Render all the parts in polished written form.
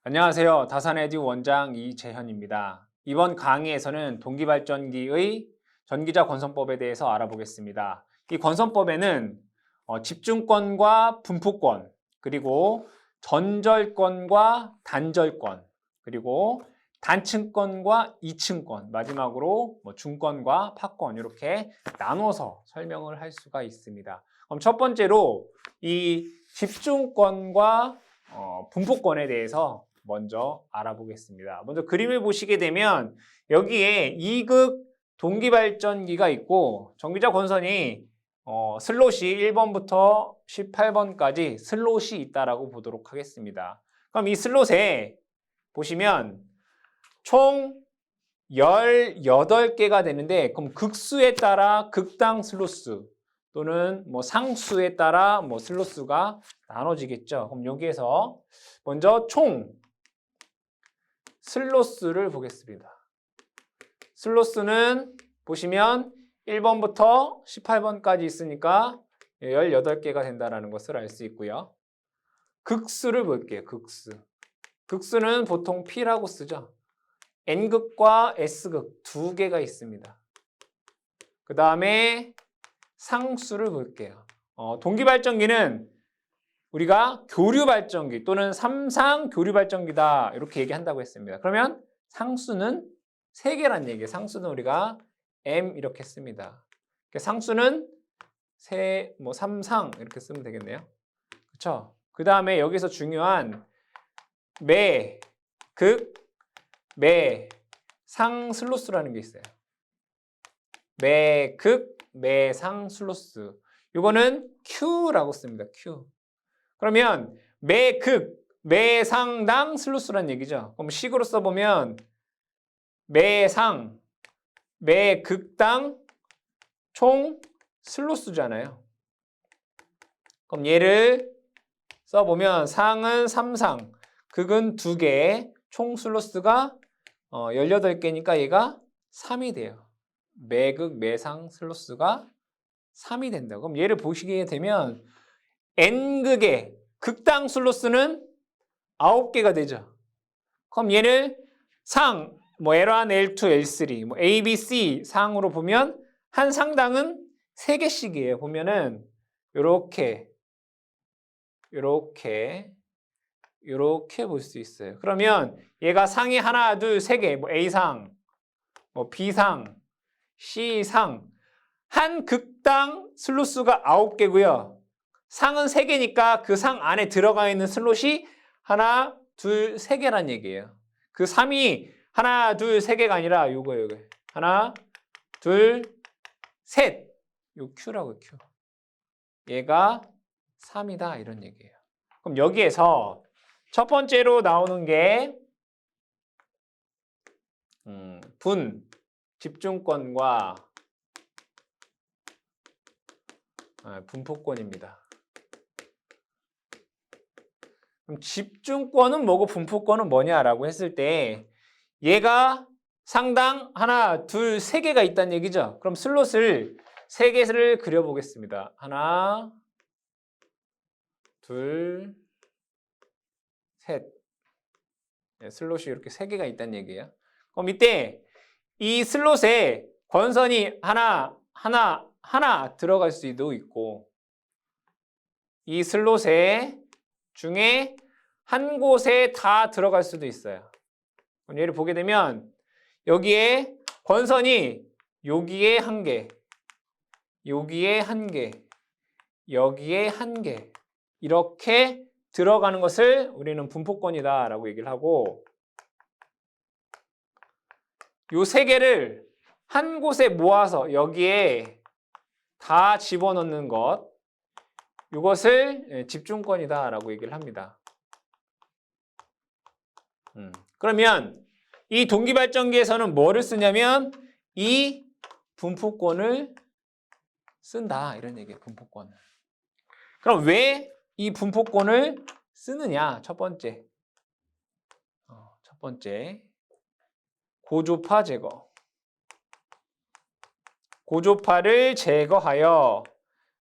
안녕하세요. 다산에듀 원장 이재현입니다. 이번 강의에서는 동기발전기의 전기자 권선법에 대해서 알아보겠습니다. 이 권선법에는 집중권과 분포권, 그리고 전절권과 단절권, 그리고 단층권과 이층권, 마지막으로 중권과 파권 이렇게 나눠서 설명을 할 수가 있습니다. 그럼 첫 번째로 이 집중권과 분포권에 대해서 먼저 알아보겠습니다. 먼저 그림을 보시게 되면 여기에 2극 동기발전기가 있고 전기자 권선이 슬롯이 1번부터 18번까지 슬롯이 있다라고 보도록 하겠습니다. 그럼 이 슬롯에 보시면 총 18개가 되는데 그럼 극수에 따라 극당 슬롯수 또는 상수에 따라 슬롯수가 나눠지겠죠. 그럼 여기에서 먼저 총 슬롯수를 보겠습니다. 슬롯수는 보시면 1번부터 18번까지 있으니까 18개가 된다는 것을 알 수 있고요. 극수를 볼게요. 극수. 극수는 보통 P라고 쓰죠. N극과 S극 두 개가 있습니다. 그 다음에 상수를 볼게요. 동기발전기는 우리가 교류발전기 또는 3상 교류발전기다 이렇게 얘기한다고 했습니다. 그러면 상수는 3개란 얘기예요. 상수는 우리가 M 이렇게 씁니다. 상수는 3상 이렇게 쓰면 되겠네요. 그렇죠? 그 다음에 여기서 중요한 매, 극, 매, 상 슬롯수라는 게 있어요. 매, 극, 매, 상 슬롯수. 이거는 Q라고 씁니다. Q. 그러면 매극, 매상당 슬롯수란 얘기죠. 그럼 식으로 써보면 매상, 매극당 총 슬롯수잖아요. 그럼 얘를 써보면 상은 3상, 극은 2개, 총 슬롯수가 18개니까 얘가 3이 돼요. 매극, 매상 슬롯수가 3이 된다. 그럼 얘를 보시게 되면 N극의 극당 슬롯수는 9개가 되죠. 그럼 얘를 상, L1, L2, L3, A, B, C 상으로 보면 한 상당은 3개씩이에요. 보면은 요렇게 볼 수 있어요. 그러면 얘가 상이 하나, 둘, 3개, A상, B상, C상 한 극당 슬롯수가 9개고요. 상은 3개니까 그 상 안에 들어가 있는 슬롯이 하나, 둘, 3개란 얘기예요. 그 3이 하나, 둘, 3개가 아니라 요거. 하나, 둘, 셋. 요 Q라고요, Q. 얘가 3이다 이런 얘기예요. 그럼 여기에서 첫 번째로 나오는 게 집중권과 분포권입니다. 그럼 집중권은 뭐고 분포권은 뭐냐라고 했을 때 얘가 상당 하나, 둘, 3개가 있다는 얘기죠. 그럼 슬롯을 3개를 그려보겠습니다. 하나, 둘, 셋. 슬롯이 이렇게 3개가 있다는 얘기예요. 그럼 이때 이 슬롯에 권선이 하나 들어갈 수도 있고 이 슬롯에 중에 한 곳에 다 들어갈 수도 있어요. 얘를 보게 되면 여기에 권선이 여기에 1개, 여기에 1개, 여기에 1개 이렇게 들어가는 것을 우리는 분포권이다 라고 얘기를 하고 요 3개를 한 곳에 모아서 여기에 다 집어넣는 것 이것을 집중권이다 라고 얘기를 합니다. 그러면 이 동기발전기에서는 뭐를 쓰냐면 이 분포권을 쓴다 이런 얘기예요. 분포권을. 그럼 왜 이 분포권을 쓰느냐? 첫 번째 고조파 제거. 고조파를 제거하여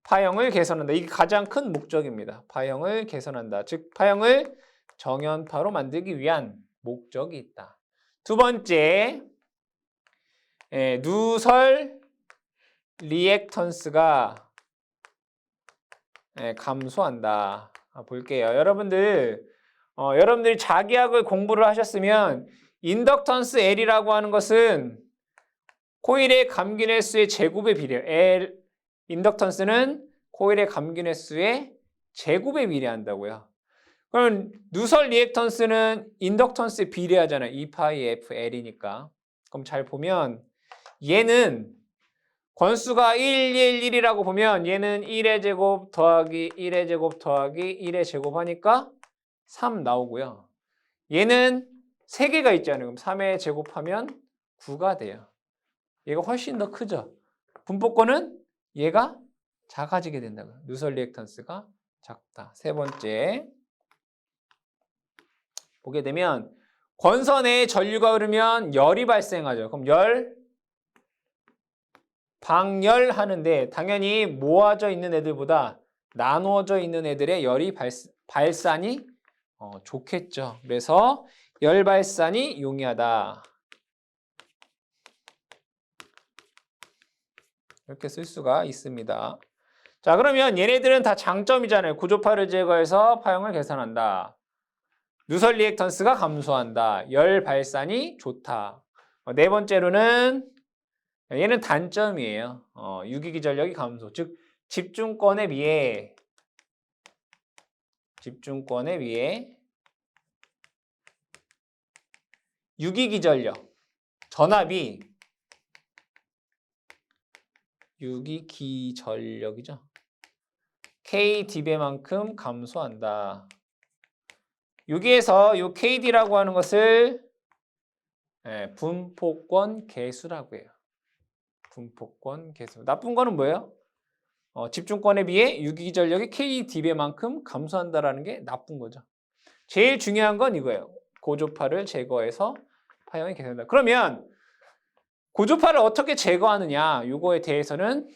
파형을 개선한다. 이게 가장 큰 목적입니다. 파형을 개선한다. 즉 파형을 정연파로 만들기 위한 목적이 있다. 두 번째, 누설 리액턴스가 감소한다. 볼게요. 여러분들이 자기학을 공부를 하셨으면 인덕턴스 L이라고 하는 것은 코일의 감균 횟수의 제곱에 비례해요. 인덕턴스는 코일의 감균 횟수의 제곱에 비례한다고요. 그럼 누설 리액턴스는 인덕턴스에 비례하잖아요. 2파이 F L이니까. 그럼 잘 보면 얘는 권수가 1, 1, 1이라고 보면 얘는 1의 제곱 더하기 1의 제곱 더하기 1의 제곱 하니까 3 나오고요. 얘는 3개가 있잖아요. 그럼 3의 제곱하면 9가 돼요. 얘가 훨씬 더 크죠. 분포권은 얘가 작아지게 된다고요. 누설 리액턴스가 작다. 세 번째, 보게 되면 권선에 전류가 흐르면 열이 발생하죠. 그럼 방열하는데 당연히 모아져 있는 애들보다 나누어져 있는 애들의 열이 발산이 좋겠죠. 그래서 열 발산이 용이하다. 이렇게 쓸 수가 있습니다. 자, 그러면 얘네들은 다 장점이잖아요. 구조파를 제거해서 파형을 개선한다. 누설 리액턴스가 감소한다. 열 발산이 좋다. 네 번째로는 얘는 단점이에요. 유기기전력이 감소. 즉 집중권에 비해 유기기전력 전압이 유기기전력이죠. KdB만큼 감소한다. 여기에서 이 KD라고 하는 것을 분포권 계수라고 해요. 분포권 계수. 나쁜 거는 뭐예요? 집중권에 비해 유기전력이 KdB만큼 감소한다라는 게 나쁜 거죠. 제일 중요한 건 이거예요. 고조파를 제거해서 파형이 개선된다. 그러면 고조파를 어떻게 제거하느냐? 이거에 대해서는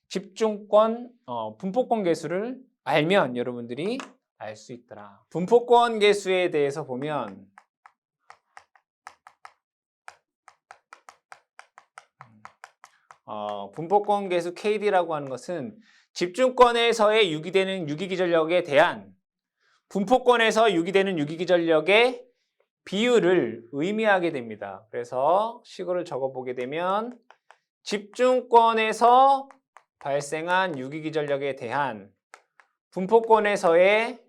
집중권, 분포권 계수를 알면 여러분들이 알 수 있더라. 분포권 계수에 대해서 보면 분포권 계수 KD라고 하는 것은 집중권에서의 유기되는 유기기전력에 대한 분포권에서 유기되는 유기기전력의 비율을 의미하게 됩니다. 그래서 식으로 적어보게 되면 집중권에서 발생한 유기기전력에 대한 분포권에서의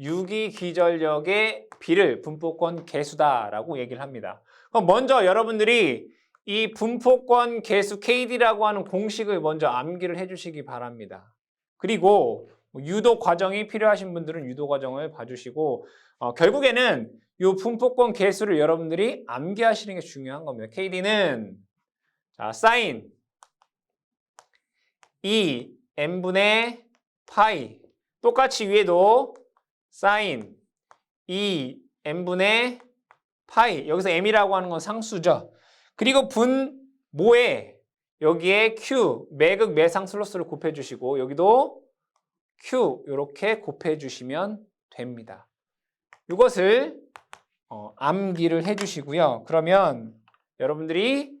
유기기전력의 비를 분포권 계수다라고 얘기를 합니다. 그럼 먼저 여러분들이 이 분포권 계수 KD라고 하는 공식을 먼저 암기를 해주시기 바랍니다. 그리고 유도 과정이 필요하신 분들은 유도 과정을 봐주시고 결국에는 이 분포권 계수를 여러분들이 암기하시는 게 중요한 겁니다. KD는 사인 2 n분의 파이 똑같이 위에도 사인 2 n분의 파이 여기서 m이라고 하는 건 상수죠. 그리고 분모에 여기에 q 매극 매상 슬로스를 곱해 주시고 여기도 q 이렇게 곱해 주시면 됩니다. 이것을 암기를 해 주시고요. 그러면 여러분들이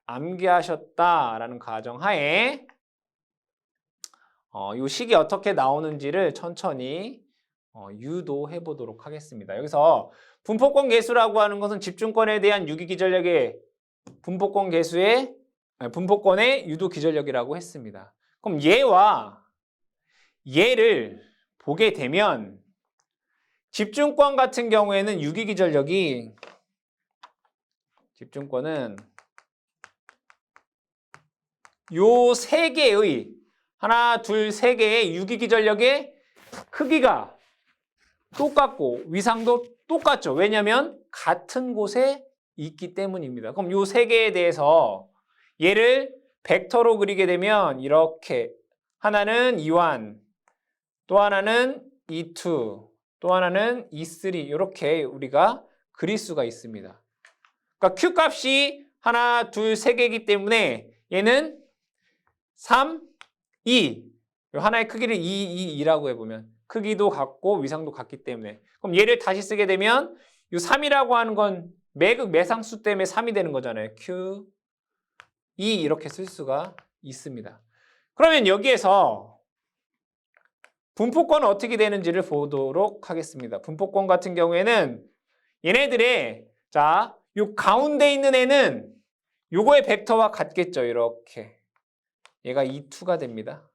암기하셨다라는 가정하에 이 식이 어떻게 나오는지를 천천히 유도해 보도록 하겠습니다. 여기서 분포권 계수라고 하는 것은 집중권에 대한 유기기전력의 분포권의 유도기전력이라고 했습니다. 그럼 얘와 얘를 보게 되면 집중권 같은 경우에는 유기기전력이 집중권은 요 세 개의 하나, 둘, 세 개의 유기기전력의 크기가 똑같고 위상도 똑같죠. 왜냐하면 같은 곳에 있기 때문입니다. 그럼 요 세 개에 대해서 얘를 벡터로 그리게 되면 이렇게 하나는 E1, 또 하나는 E2, 또 하나는 E3 이렇게 우리가 그릴 수가 있습니다. 그러니까 Q 값이 하나, 둘, 세 개이기 때문에 얘는 3, 2 하나의 크기를 2, 2, 2라고 해보면 크기도 같고 위상도 같기 때문에. 그럼 얘를 다시 쓰게 되면 이 3이라고 하는 건 매극 매상수 때문에 3이 되는 거잖아요. Q, E 이렇게 쓸 수가 있습니다. 그러면 여기에서 분포권은 어떻게 되는지를 보도록 하겠습니다. 분포권 같은 경우에는 얘네들의 자, 요 가운데 있는 애는 요거의 벡터와 같겠죠. 이렇게. 얘가 E2가 됩니다.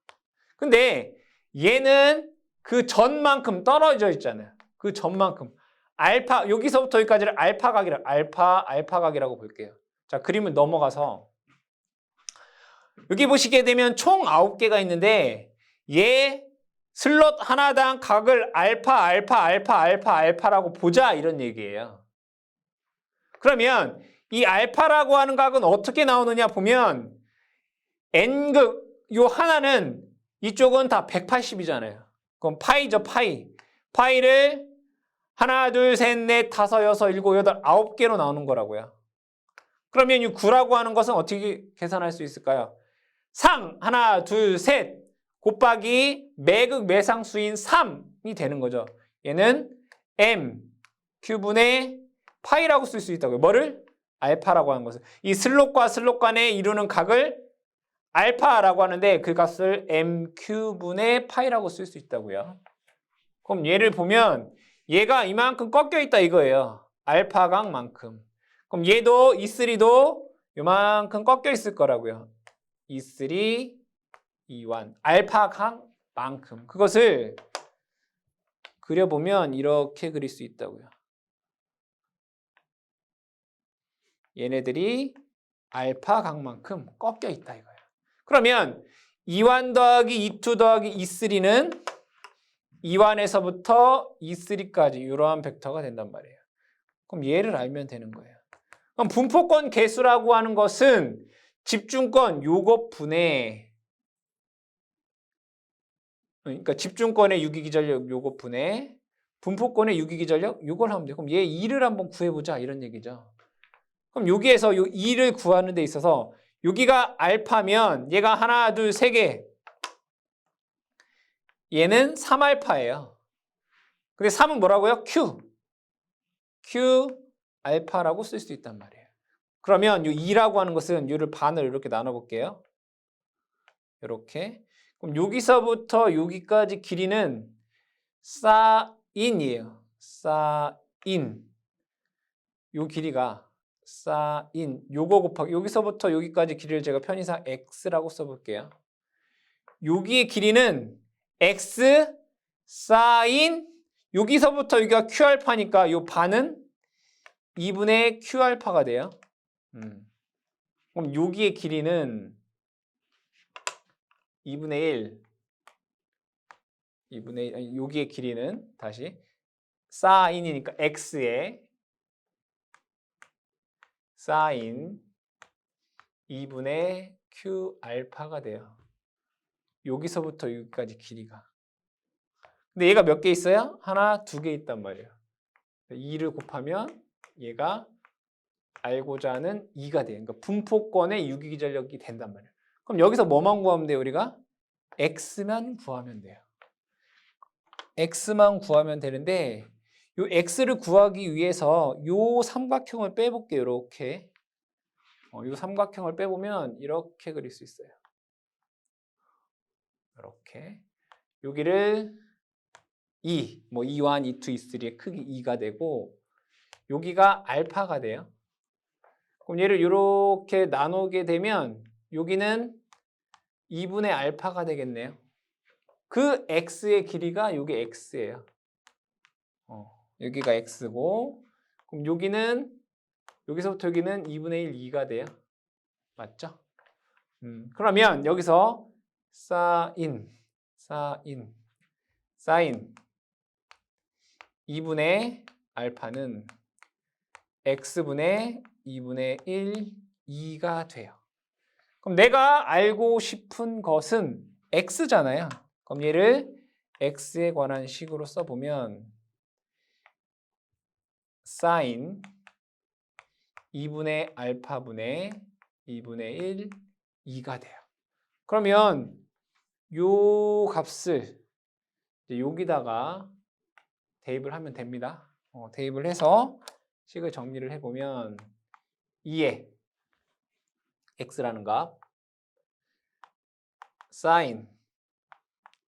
근데 얘는 그 전만큼 떨어져 있잖아요. 그 전만큼. 알파, 여기서부터 여기까지를 알파각이라고 볼게요. 자, 그림을 넘어가서 여기 보시게 되면 총 9개가 있는데 얘 슬롯 하나당 각을 알파라고 보자 이런 얘기예요. 그러면 이 알파라고 하는 각은 어떻게 나오느냐 보면 n극 요 하나는 이쪽은 다 180이잖아요. 그럼 파이죠, 파이. 파이를 하나, 둘, 셋, 넷, 다섯, 여섯, 일곱, 여덟, 9개로 나오는 거라고요. 그러면 이 9라고 하는 것은 어떻게 계산할 수 있을까요? 상 하나, 둘, 셋 곱하기 매극 매상수인 3이 되는 거죠. 얘는 m 큐분의 파이라고 쓸 수 있다고요. 뭐를? 알파라고 하는 것을. 이 슬롯과 슬롯 간에 이루는 각을 알파라고 하는데 그 값을 m 큐분의 파이라고 쓸 수 있다고요. 그럼 얘를 보면 얘가 이만큼 꺾여 있다 이거예요. 알파각만큼. 그럼 얘도 E3도 이만큼 꺾여 있을 거라고요. E3, E1 알파각만큼. 그것을 그려보면 이렇게 그릴 수 있다고요. 얘네들이 알파각만큼 꺾여 있다 이거예요. 그러면 E1 더하기 E2 더하기 E3는 E1에서부터 E3까지 이러한 벡터가 된단 말이에요. 그럼 얘를 알면 되는 거예요. 그럼 분포권 개수라고 하는 것은 집중권 요것 분의 그러니까 집중권의 유기기전력 요것 분의 분포권의 유기기전력 요걸 하면 돼요. 그럼 얘 2를 한번 구해보자 이런 얘기죠. 그럼 여기에서 요 2를 구하는 데 있어서 여기가 알파면 얘가 하나, 둘, 세 개. 얘는 3알파예요. 근데 3은 뭐라고요? Q 알파라고 쓸 수 있단 말이에요. 그러면 이 2라고 하는 것은 이를 반을 이렇게 나눠볼게요. 이렇게. 그럼 여기서부터 여기까지 길이는 사인이에요. 사인. 요 길이가 사인. 요거 곱하기 여기서부터 여기까지 길이를 제가 편의상 x라고 써볼게요. 여기의 길이는 x 사인 여기서부터 여기가 q알파니까 요 반은 2분의 q알파가 돼요. 그럼 여기의 길이는 2분의 1 아니, 여기의 길이는 다시 사인이니까 x에 사인 2분의 q알파가 돼요. 여기서부터 여기까지 길이가. 근데 얘가 몇 개 있어요? 하나, 두 개 있단 말이에요. 2를 곱하면 얘가 알고자 하는 2가 돼요. 그러니까 분포권의 유기기전력이 된단 말이에요. 그럼 여기서 뭐만 구하면 돼요, 우리가? x만 구하면 돼요. x만 구하면 되는데 요 x를 구하기 위해서 요 삼각형을 빼볼게요. 이렇게. 요 삼각형을 빼보면 이렇게 그릴 수 있어요. 이렇게. 여기를 2, 뭐 E1, E2, E3의 크기 2가 되고 여기가 알파가 돼요. 그럼 얘를 이렇게 나누게 되면 여기는 2분의 알파가 되겠네요. 그 x의 길이가 여기 x예요. 여기가 x고 그럼 여기는 여기서부터 여기는 2분의 1, 2가 돼요. 맞죠? 그러면 여기서 사인 2분의 알파는 x분의 2분의 1, 2가 돼요. 그럼 내가 알고 싶은 것은 x잖아요. 그럼 얘를 x에 관한 식으로 써보면 사인 2분의 알파분의 2분의 1, 2가 돼요. 그러면 요 값을 이제 여기다가 대입을 하면 됩니다. 대입을 해서 식을 정리를 해보면 2에 x라는 값 사인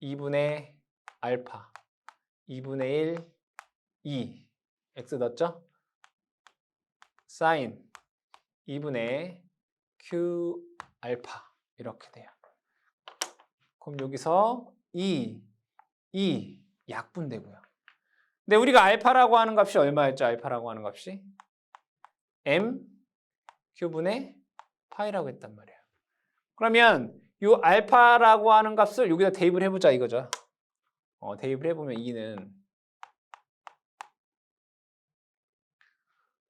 2분의 알파 2분의 1 2 x 넣었죠? 사인 2분의 q 알파 이렇게 돼요. 그럼 여기서 2 약분되고요. 근데 우리가 알파라고 하는 값이 얼마였죠? 알파라고 하는 값이 m q분의 파이라고 했단 말이에요. 그러면 이 알파라고 하는 값을 여기다 대입을 해보자 이거죠. 대입을 해보면 2는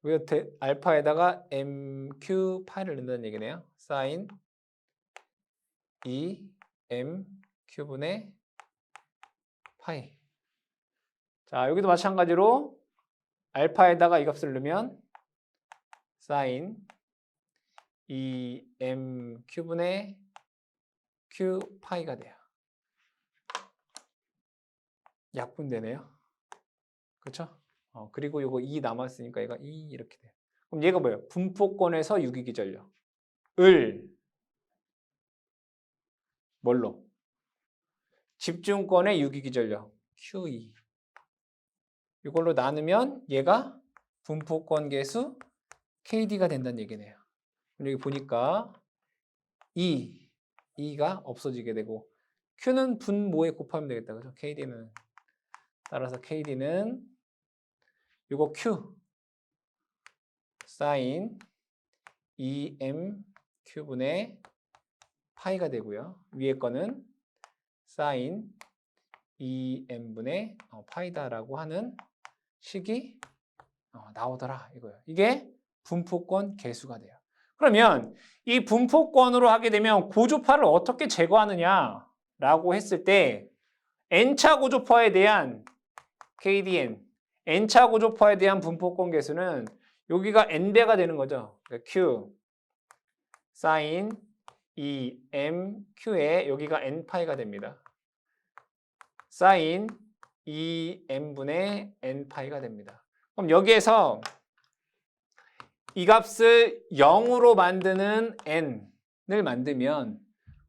여기다 알파에다가 mq 파이를 넣는다는 얘기네요. 사인 2m q분의 파이. 자, 여기도 마찬가지로 알파에다가 이 값을 넣으면 사인 2m q분의 q 파이가 돼요. 약분되네요. 그렇죠? 그리고 요거 2 남았으니까 얘가 2 이렇게 돼요. 그럼 얘가 뭐예요? 분포권에서 유기기전력. 을 뭘로? 집중권의 유기기전력 QE. 이걸로 나누면 얘가 분포권 계수 KD가 된다는 얘기네요. 여기 보니까 E가 없어지게 되고 Q는 분모에 곱하면 되겠다. 그죠? KD는 따라서 KD는 이거 Q 사인 2m Q분의 파이가 되고요. 위에 거는 사인 2m분의 파이다라고 하는 식이 나오더라 이거예요. 이게 분포권 계수가 돼요. 그러면 이 분포권으로 하게 되면 고조파를 어떻게 제거하느냐라고 했을 때 n차 고조파에 대한 KDN, n차 고조파에 대한 분포권 계수는 여기가 n배가 되는 거죠. 그러니까 Q 사인 2mQ에 여기가 n파이가 됩니다. 사인 2m분의 n파이가 됩니다. 그럼 여기에서 이 값을 0으로 만드는 n을 만들면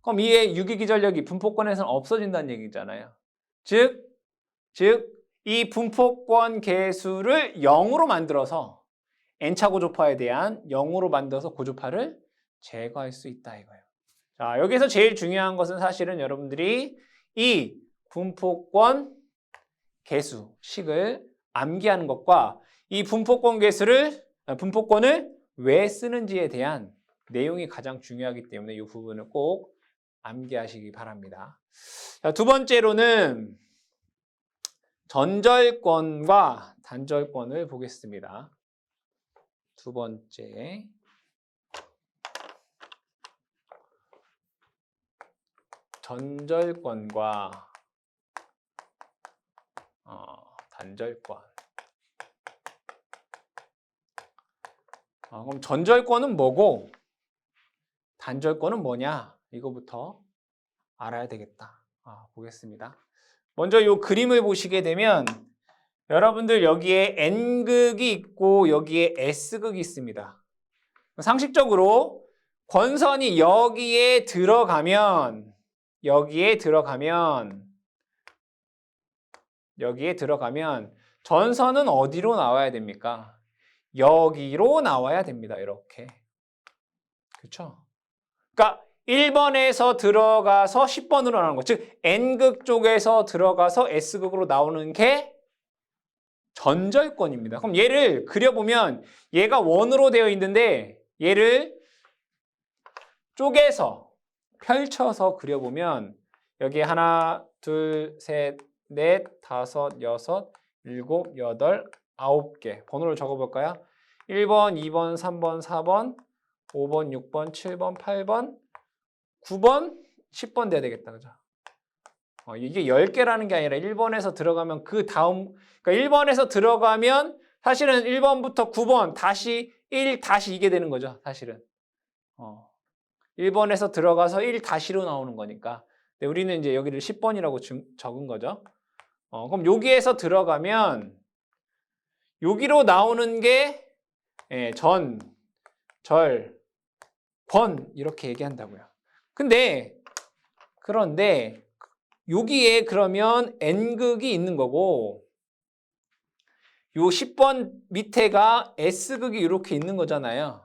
그럼 이의 유기기전력이 분포권에서는 없어진다는 얘기잖아요. 즉 이 분포권 계수를 0으로 만들어서 n차 고조파에 대한 0으로 만들어서 고조파를 제거할 수 있다 이거예요. 자, 여기서 제일 중요한 것은 사실은 여러분들이 이 분포권 계수 식을 암기하는 것과 이 분포권을 왜 쓰는지에 대한 내용이 가장 중요하기 때문에 이 부분을 꼭 암기하시기 바랍니다. 자, 두 번째로는 전절권과 단절권을 보겠습니다. 두 번째. 전절권과 단절권. 그럼 전절권은 뭐고 단절권은 뭐냐? 이거부터 알아야 되겠다. 보겠습니다. 먼저 이 그림을 보시게 되면 여러분들 여기에 N극이 있고 여기에 S극이 있습니다. 상식적으로 권선이 여기에 들어가면 전선은 어디로 나와야 됩니까? 여기로 나와야 됩니다. 이렇게. 그렇죠? 그러니까 1번에서 들어가서 10번으로 나오는 거. 즉 N극 쪽에서 들어가서 S극으로 나오는 게 전절권입니다. 그럼 얘를 그려보면 얘가 원으로 되어 있는데 얘를 쪼개서 펼쳐서 그려보면 여기 하나, 둘, 셋, 넷, 다섯, 여섯, 일곱, 여덟, 9개 번호를 적어볼까요? 1번, 2번, 3번, 4번, 5번, 6번, 7번, 8번, 9번, 10번 돼야 되겠다. 그죠? 이게 10개라는 게 아니라 1번에서 들어가면 그 다음, 그러니까 1번에서 들어가면 사실은 1번부터 9번 다시 1 다시 이게 되는 거죠. 사실은. 1번에서 들어가서 1 다시로 나오는 거니까. 근데 우리는 이제 여기를 10번이라고 적은 거죠. 그럼 여기에서 들어가면 여기로 나오는 게 전, 절, 권 이렇게 얘기한다고요. 그런데 여기에 그러면 n극이 있는 거고 요 10번 밑에가 s극이 이렇게 있는 거잖아요.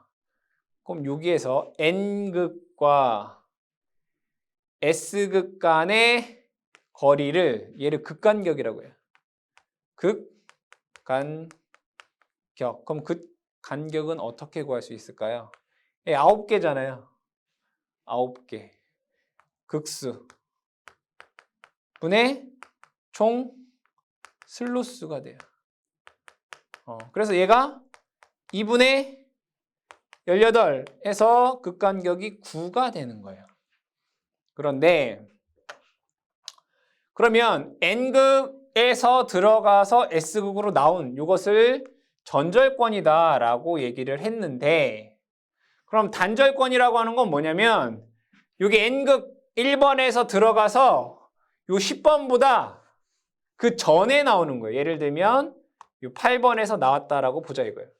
그럼 여기에서 n극과 s극 간의 거리를 얘를 극간격이라고 해요. 극간격. 그럼 극간격은 어떻게 구할 수 있을까요? 9개잖아요. 9개. 극수 분의 총 슬로수가 돼요. 그래서 얘가 2분의 18에서 극간격이 9가 되는 거예요. 그런데 그러면 n극에서 들어가서 s극으로 나온 이것을 전절권이다 라고 얘기를 했는데 그럼 단절권이라고 하는 건 뭐냐면 여기 n극 1번에서 들어가서 요 10번보다 그 전에 나오는 거예요. 예를 들면 요 8번에서 나왔다라고 보자 이거예요.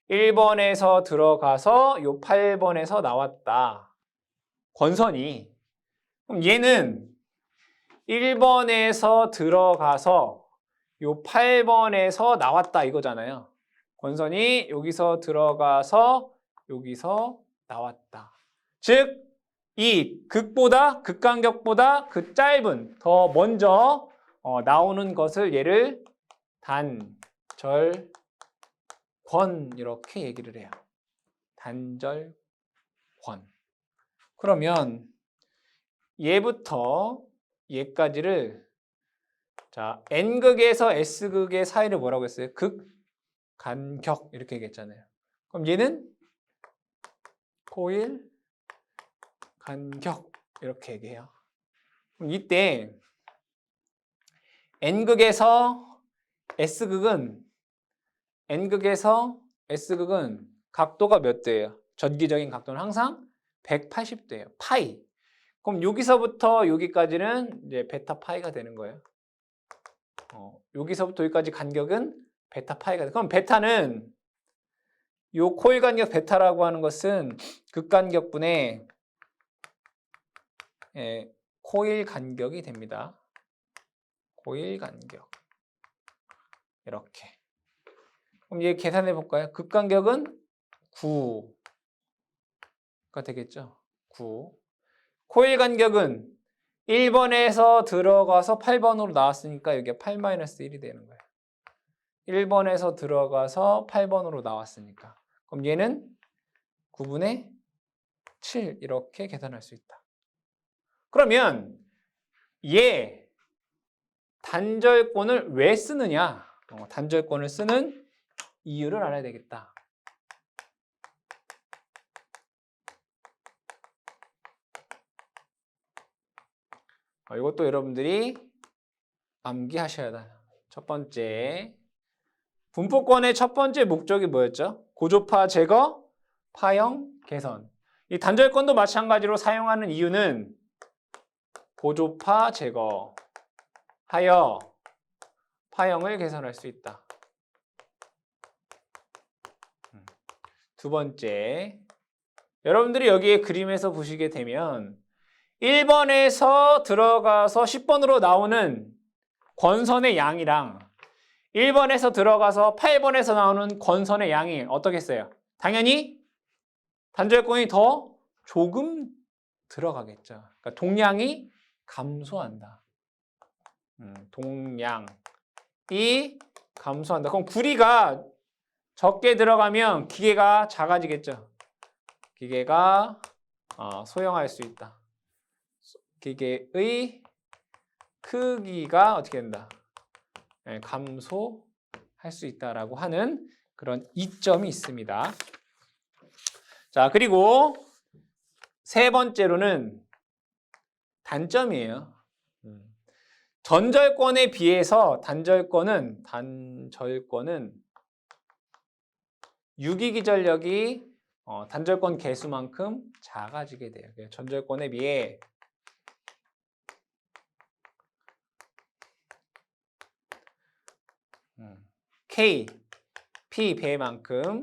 1번에서 들어가서 요 8번에서 나왔다. 권선이. 그럼 얘는 1번에서 들어가서 요 8번에서 나왔다 이거잖아요. 권선이 여기서 들어가서 여기서 나왔다. 즉, 이 극간격보다 그 짧은, 더 먼저 나오는 것을 얘를 단절권 이렇게 얘기를 해요. 단절권. 그러면 얘부터 얘까지를 자 n극에서 s극의 사이를 뭐라고 했어요? 극간격 이렇게 얘기했잖아요. 그럼 얘는 코일 간격 이렇게 얘기해요. 그럼 이때 n극에서 s극은 각도가 몇 도예요? 전기적인 각도는 항상 180도예요. 파이. 그럼 여기서부터 여기까지는 이제 베타 파이가 되는 거예요. 여기서부터 여기까지 간격은 베타 파이가 돼. 그럼 베타는 요 코일 간격 베타라고 하는 것은 극간격분의 코일 간격이 됩니다. 코일 간격. 이렇게. 그럼 얘 계산해 볼까요? 극간격은 9가 되겠죠. 9. 코일 간격은 1번에서 들어가서 8번으로 나왔으니까 여기가 8-1이 되는 거예요. 1번에서 들어가서 8번으로 나왔으니까. 그럼 얘는 9분의 7 이렇게 계산할 수 있다. 그러면 얘 단절권을 왜 쓰느냐? 단절권을 쓰는 이유를 알아야 되겠다. 이것도 여러분들이 암기하셔야 돼요. 첫 번째, 분포권의 첫 번째 목적이 뭐였죠? 고조파 제거, 파형 개선. 이 단절권도 마찬가지로 사용하는 이유는 고조파 제거 하여 파형을 개선할 수 있다. 두 번째, 여러분들이 여기에 그림에서 보시게 되면 1번에서 들어가서 10번으로 나오는 권선의 양이랑 1번에서 들어가서 8번에서 나오는 권선의 양이 어떻겠어요? 당연히 단절권이 더 조금 들어가겠죠. 그러니까 동량이 감소한다. 동량이 감소한다. 그럼 구리가 적게 들어가면 기계가 작아지겠죠. 기계가 소형할 수 있다. 기계의 크기가 어떻게 된다? 감소할 수 있다라고 하는 그런 이점이 있습니다. 자, 그리고 세 번째로는 단점이에요. 전절권에 비해서 단절권은 유기기전력이 단절권 개수만큼 작아지게 돼요. 전절권에 비해 K, P 배만큼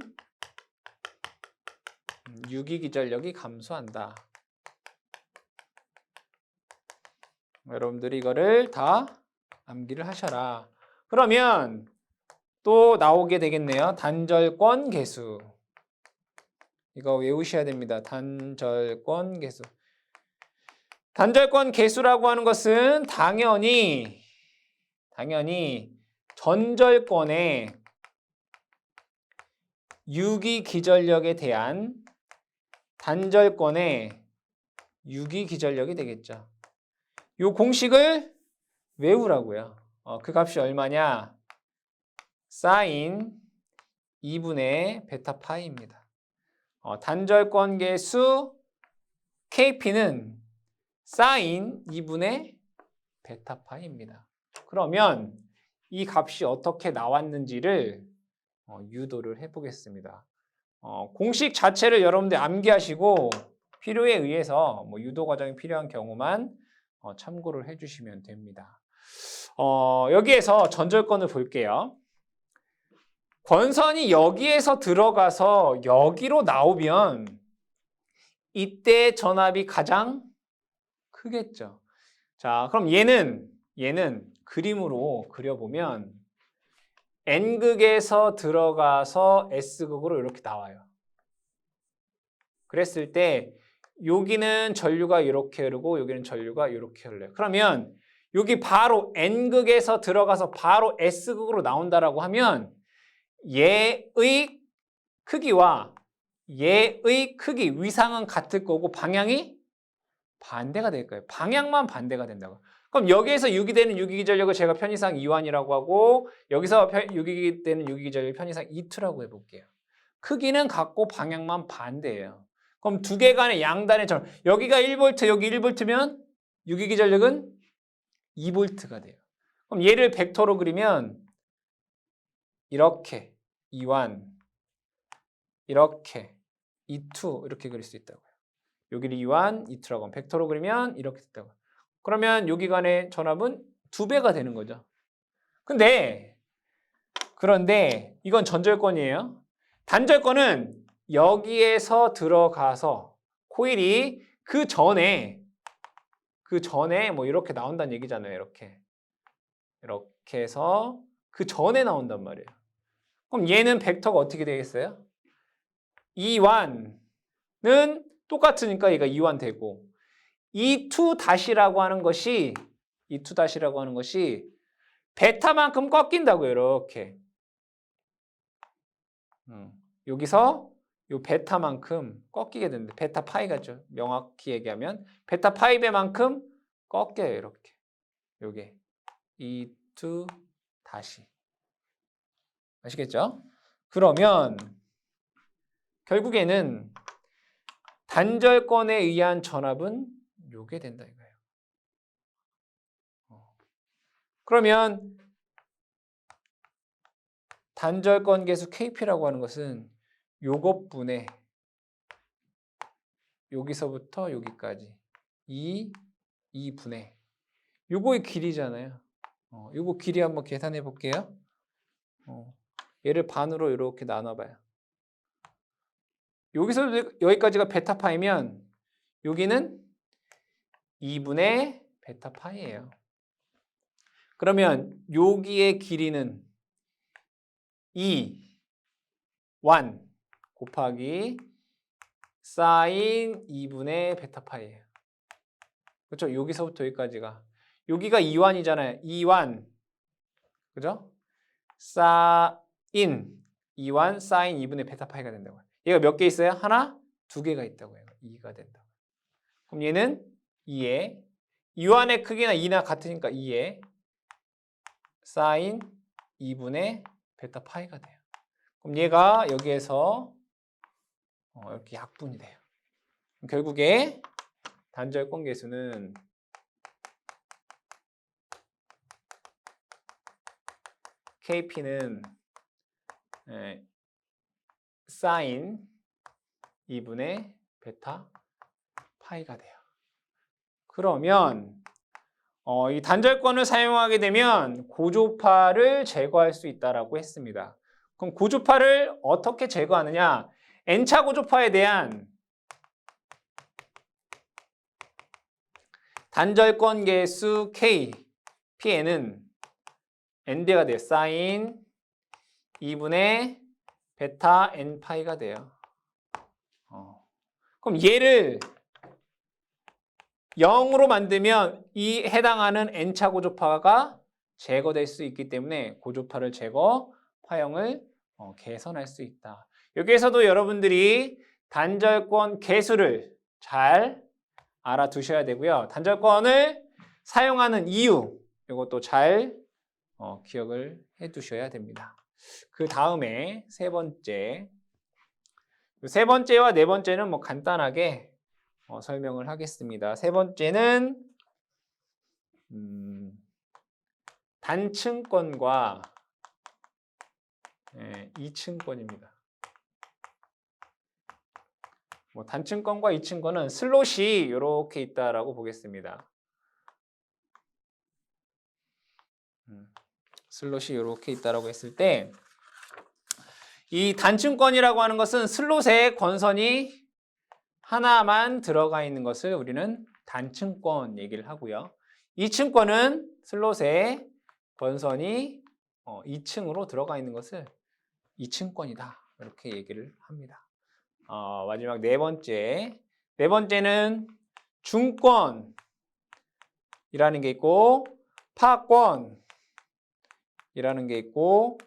유기기전력이 감소한다. 여러분들이 이거를 다 암기를 하셔라. 그러면 또 나오게 되겠네요. 단절권 계수. 이거 외우셔야 됩니다. 단절권 계수. 단절권 계수라고 하는 것은 당연히 전절권의 유기기전력에 대한 단절권의 유기기전력이 되겠죠. 이 공식을 외우라고요. 그 값이 얼마냐? 사인 2분의 베타 파이입니다. 단절권 계수 KP는 사인 2분의 베타 파이입니다. 그러면 이 값이 어떻게 나왔는지를 유도를 해보겠습니다. 공식 자체를 여러분들 암기하시고 필요에 의해서 유도 과정이 필요한 경우만 참고를 해주시면 됩니다. 여기에서 전절권을 볼게요. 권선이 여기에서 들어가서 여기로 나오면 이때 전압이 가장 크겠죠. 자, 그럼 얘는 그림으로 그려보면 N극에서 들어가서 S극으로 이렇게 나와요. 그랬을 때 여기는 전류가 이렇게 흐르고 여기는 전류가 이렇게 흘러요. 그러면 여기 바로 N극에서 들어가서 바로 S극으로 나온다라고 하면 얘의 크기와 얘의 크기, 위상은 같을 거고 방향이 반대가 될 거예요. 방향만 반대가 된다고. 그럼 여기에서 유기되는 유기기전력을 제가 편의상 E1이라고 하고 여기서 유기되는 유기기전력 편의상 E2라고 해볼게요. 크기는 같고 방향만 반대예요. 그럼 두 개 간의 양단의 전 여기가 1V, 여기 1V면 유기기전력은 2V가 돼요. 그럼 얘를 벡터로 그리면 이렇게 E1, 이렇게 E2 이렇게 그릴 수 있다고요. 여기를 E1, E2라고 하면 벡터로 그리면 이렇게 됐다고요. 그러면 여기 간의 전압은 2배가 되는 거죠. 그런데 이건 전절권이에요. 단절권은 여기에서 들어가서 코일이 그 전에 이렇게 나온다는 얘기잖아요. 이렇게 해서 그 전에 나온단 말이에요. 그럼 얘는 벡터가 어떻게 되겠어요? E1는 똑같으니까 얘가 E1 되고 E2-라고 하는 것이 베타만큼 꺾인다고요. 이렇게 여기서 요 베타만큼 꺾이게 되는데 베타 파이가죠. 명확히 얘기하면 베타 파이배만큼 꺾여요. 이렇게 요게 E2-. 아시겠죠? 그러면 결국에는 단절권에 의한 전압은 요게 된다 이거예요. 그러면 단절권 계수 KP라고 하는 것은 요것분의 여기서부터 여기까지 2분의 요거의 길이잖아요. 요거 길이 한번 계산해 볼게요. 얘를 반으로 이렇게 나눠봐요. 여기서 여기까지가 베타 파이면 여기는 2분의 베타 파이예요. 그러면 여기의 길이는 1 곱하기 사인 2분의 베타 파이예요. 그렇죠? 여기서부터 여기까지가 여기가 2완이잖아요. 2완 그죠? 사인 2완 사인 2분의 베타 파이가 된다고요. 얘가 몇 개 있어요? 하나, 두 개가 있다고요. 2가 된다고. 그럼 얘는 2에 2완의 크기나 2나 같으니까 2에 사인 2분의 베타 파이가 돼요. 그럼 얘가 여기에서 이렇게 약분이 돼요. 결국에 단절권 계수는 KP는 사인 2분의 베타 파이가 돼요. 그러면 이 단절권을 사용하게 되면 고조파를 제거할 수 있다라고 했습니다. 그럼 고조파를 어떻게 제거하느냐? N차 고조파에 대한 단절권 개수 K, Pn은 N대가 돼요. 사인 2분의 베타 N 파이가 돼요. 그럼 얘를 0으로 만들면 이 해당하는 N차 고조파가 제거될 수 있기 때문에 고조파를 제거, 파형을 개선할 수 있다. 여기에서도 여러분들이 단절권 개수를 잘 알아두셔야 되고요. 단절권을 사용하는 이유, 이것도 잘 기억을 해두셔야 됩니다. 그 다음에 세 번째와 네 번째는 뭐 간단하게 설명을 하겠습니다. 세 번째는 단층권과 이층권입니다. 단층권과 이층권은 슬롯이 이렇게 있다라고 보겠습니다. 슬롯이 이렇게 있다라고 했을 때 이 단층권이라고 하는 것은 슬롯에 권선이 하나만 들어가 있는 것을 우리는 단층권 얘기를 하고요. 이층권은 슬롯에 권선이 2층으로 들어가 있는 것을 이층권이다. 이렇게 얘기를 합니다. 마지막 네 번째는 중권이라는 게 있고 파권이라는 게 있고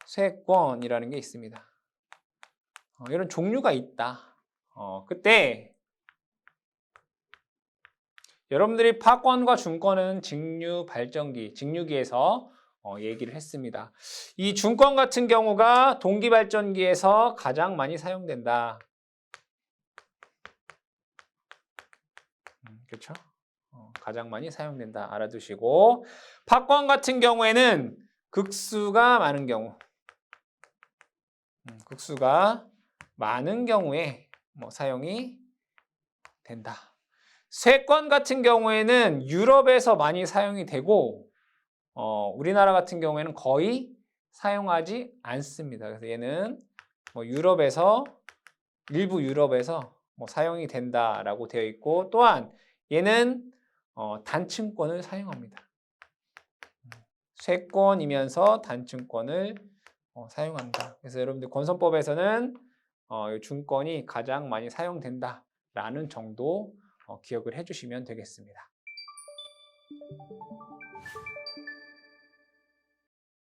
쇄권이라는 게 있습니다. 이런 종류가 있다. 그때 여러분들이 파권과 중권은 직류 발전기, 직류기에서 얘기를 했습니다. 이 중권 같은 경우가 동기 발전기에서 가장 많이 사용된다. 그렇죠? 가장 많이 사용된다. 알아두시고 파권 같은 경우에는 극수가 많은 경우, 극수가 많은 경우에 사용이 된다. 쇄권 같은 경우에는 유럽에서 많이 사용이 되고 우리나라 같은 경우에는 거의 사용하지 않습니다. 그래서 얘는 유럽에서 일부 유럽에서 사용이 된다라고 되어 있고 또한 얘는 단층권을 사용합니다. 쇄권이면서 단층권을 사용한다. 그래서 여러분들 권선법에서는 중권이 가장 많이 사용된다라는 정도 기억을 해주시면 되겠습니다.